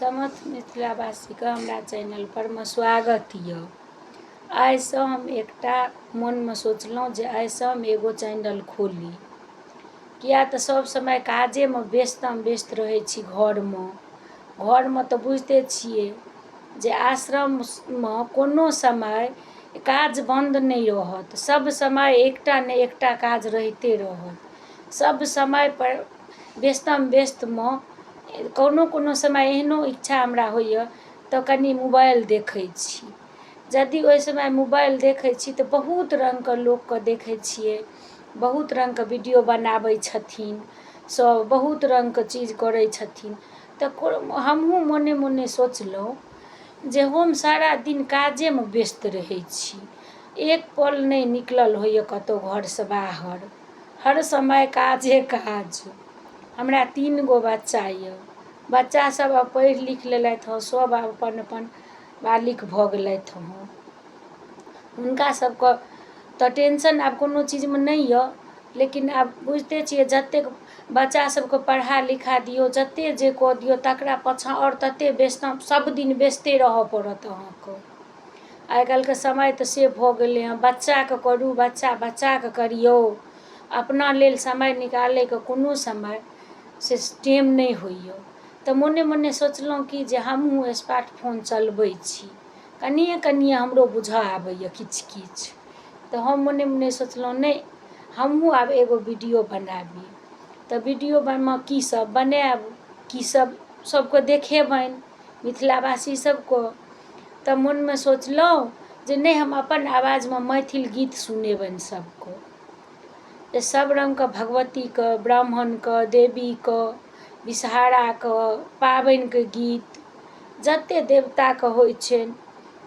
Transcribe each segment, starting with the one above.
समस्त मिथिलावासीके हमरा चैनल पर में स्वागत य। आइसँ हम एकटा मन में सोचलहुँ जे आइसँ हम एगो चैनल खोली, किया तऽ सब समय काजे में व्यस्त रहै छी। घर में तऽ बुझते छियै जे आश्रम में कोनो समय काज बंद नहीं रहत, सब समय एकटा ने एकटा काज रहिते रहत। सब समय पर व्यस्त में कोनो समय एहनो इच्छा हमरा होइए तऽ कनी मोबाइल देखै छी। यदि ओहि समय मोबाइल देखै छी तऽ बहुत रंगके लोकके देखै छियै, बहुत रंगके वीडियो बनाबै छथिन, सब बहुत रंगके चीज करै छथिन। तऽ हमहूँ मोने मोने सोचलहुँ जे हम सारा दिन काजे में व्यस्त रहै छी, एक पल नहीं निकलल होइए कतौ घरसँ बाहर, हर समय काजे काज। हमरा 3 गो बच्चा यऽ, बच्चा सब अब पढ़ि लिख लेलथि हँ, सब आब अपन अपन बालिक भऽ गेलथि हँ। हुनका सबके तऽ टेंशन आब कोनो चीजमे नहीं यऽ, लेकिन आब बुझते छियै जतेक बच्चा सबके पढ़ा लिखा दियौ, जते जे कऽ दियौ तकरा पाछाँ और तते व्यस्त, सब दिन व्यस्ते रहऽ पड़त अहाँके। आइ काल्हिके समय तऽ से भऽ गेलै हँ, बच्चाके करू, बच्चाके करियौ, अपना लेल समय निकालैके कोनो समय से टाइम नहीं होइए। तऽ मोने मोने सोचलहुँ कि जे हमहूँ स्मार्टफोन चलबै छी, कनिये हमरो बुझऽ आबैए किछु किछु। तऽ हम मोने मोने सोचलहुँ नहीं हमहूँ आब एगो वीडियो बनाबी। तऽ वीडियो में की सब बनायब, की सब सबके देखेबनि मिथिलावासी सबको। तऽ मन में सोचलहुँ जे नहीं हम अपन आवाज में मैथिल गीत सुनेबनि सबको, जे सब रंगके भगवतीके, ब्राह्मणके, देवीके, विषहाराके, पाबनिके गीत, जते देवताके होइ छनि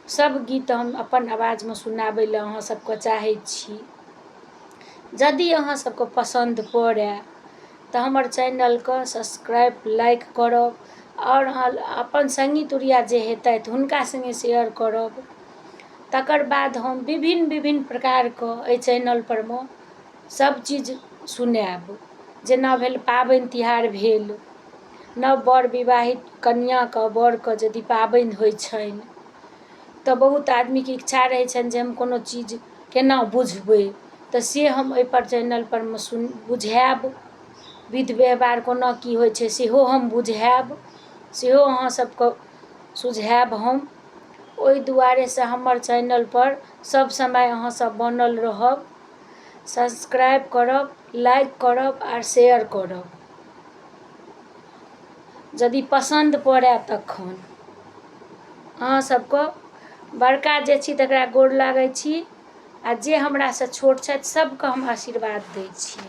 सब गीत हम अपन आवाज में सुनाबै लए अहाँ सबके चाहै छी। यदि अहाँ सबके पसंद पड़ै तऽ हमर चैनलके सब्सक्राइब, लाइक करब और अपन संगी तुरिया जे हेतैथ हुनका संगे शेयर करब। तकर बाद हम विभिन्न प्रकारके एहि चैनल पर में सब चीज सुनायब, जेना भेल पाबनि तिहार भेल, नव बर विवाहित कन्याके बरके यदि पाबनि होइ छनि तऽ बहुत आदमीके इच्छा रहै छनि जे हम कोनो चीज केना बुझबै, तऽ से हम एहि पर चैनल पर में बुझायब। विध व्यवहार कोना की होइ छै सेहो हम बुझायब, सेहो अहाँ सबके सुझायब हम। ओहि दुआरे से हमर चैनल पर सब समय अहाँ सब बनल रहब, सब्सक्राइब करब, लाइक करब आर शेयर करब, यदि पसंद पड़ै तखन। अहाँ सबके बड़का जे छी तकरा गोर लागै छी, आ जे हमरा से छोट छथि सबके हम आशीर्वाद दै छी।